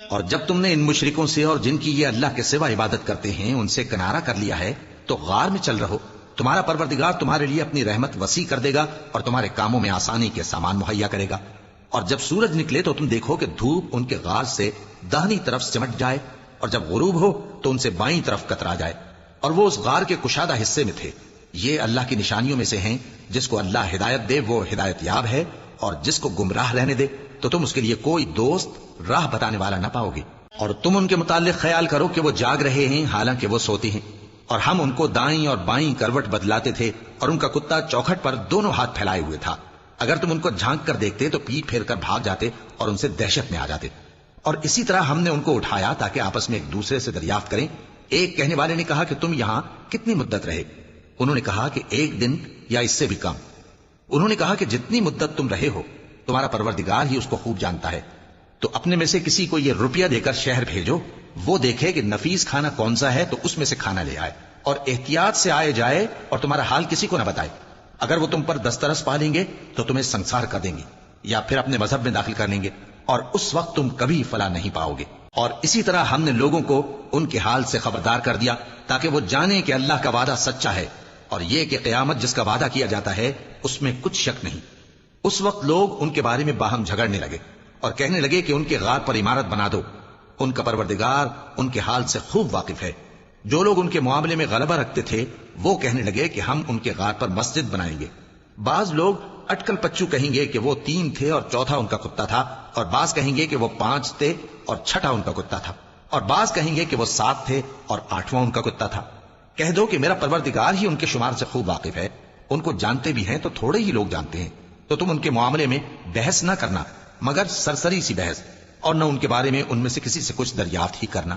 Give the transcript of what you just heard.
اور جب تم نے ان مشرکوں سے اور جن کی یہ اللہ کے سوا عبادت کرتے ہیں ان سے کنارہ کر لیا ہے تو غار میں چل رہو، تمہارا پروردگار تمہارے لیے اپنی رحمت وسیع کر دے گا اور تمہارے کاموں میں آسانی کے سامان مہیا کرے گا۔ اور جب سورج نکلے تو تم دیکھو کہ دھوپ ان کے غار سے داہنی طرف سمٹ جائے، اور جب غروب ہو تو ان سے بائیں طرف کترا جائے، اور وہ اس غار کے کشادہ حصے میں تھے۔ یہ اللہ کی نشانیوں میں سے ہیں، جس کو اللہ ہدایت دے وہ ہدایت یاب ہے، اور جس کو گمراہ رہنے دے تو تم اس کے لیے کوئی دوست راہ بتانے والا نہ پاؤ گے۔ اور تم ان کے متعلق خیال کرو کہ وہ جاگ رہے ہیں حالانکہ وہ سوتے ہیں، اور ہم ان کو دائیں اور بائیں کروٹ بدلاتے تھے، اور ان کا کتا چوکھٹ پر دونوں ہاتھ پھیلائے ہوئے تھا۔ اگر تم ان کو جھانک کر دیکھتے تو پیٹ پھیر کر بھاگ جاتے اور ان سے دہشت میں آ جاتے۔ اور اسی طرح ہم نے ان کو اٹھایا تاکہ آپس میں ایک دوسرے سے دریافت کریں۔ ایک کہنے والے نے کہا کہ تم یہاں کتنی مدت رہے؟ انہوں نے کہا کہ 1 دن یا اس سے بھی کم۔ انہوں نے کہا کہ جتنی مدت تم رہے ہو تمہارا پروردگار ہی اس کو خوب جانتا ہے، تو اپنے میں سے کسی کو یہ روپیہ دے کر شہر بھیجو، وہ دیکھے کہ نفیس کھانا کون سا ہے تو اس میں سے کھانا لے آئے، اور احتیاط سے آئے جائے اور تمہارا حال کسی کو نہ بتائے۔ اگر وہ تم پر دسترس پا لیں گے تو تمہیں سنسار کر دیں گے یا پھر اپنے مذہب میں داخل کر لیں گے، اور اس وقت تم کبھی فلاح نہیں پاؤ گے۔ اور اسی طرح ہم نے لوگوں کو ان کے حال سے خبردار کر دیا تاکہ وہ جانیں کہ اللہ کا وعدہ سچا ہے، اور یہ کہ قیامت جس کا وعدہ کیا جاتا ہے اس میں کچھ شک نہیں۔ اس وقت لوگ ان کے بارے میں باہم جھگڑنے لگے اور کہنے لگے کہ ان کے غار پر عمارت بنا دو۔ ان کا پروردگار ان کے حال سے خوب واقف ہے۔ جو لوگ ان کے معاملے میں غلبہ رکھتے تھے وہ کہنے لگے کہ ہم ان کے غار پر مسجد بنائیں گے۔ بعض لوگ اٹکل پچو کہیں گے کہ وہ 3 تھے اور چوتھا ان کا کتا تھا، اور بعض کہیں گے کہ وہ 5 تھے اور چھٹا ان کا کتا تھا، اور بعض کہیں گے کہ وہ 7 تھے اور 8واں ان کا کتا تھا۔ کہہ دو کہ میرا پروردگار ہی ان کے شمار سے خوب واقف ہے، ان کو جانتے بھی ہیں تو تھوڑے ہی لوگ جانتے ہیں۔ تو تم ان کے معاملے میں بحث نہ کرنا مگر سرسری سی بحث، اور نہ ان کے بارے میں ان میں سے کسی سے کچھ دریافت ہی کرنا۔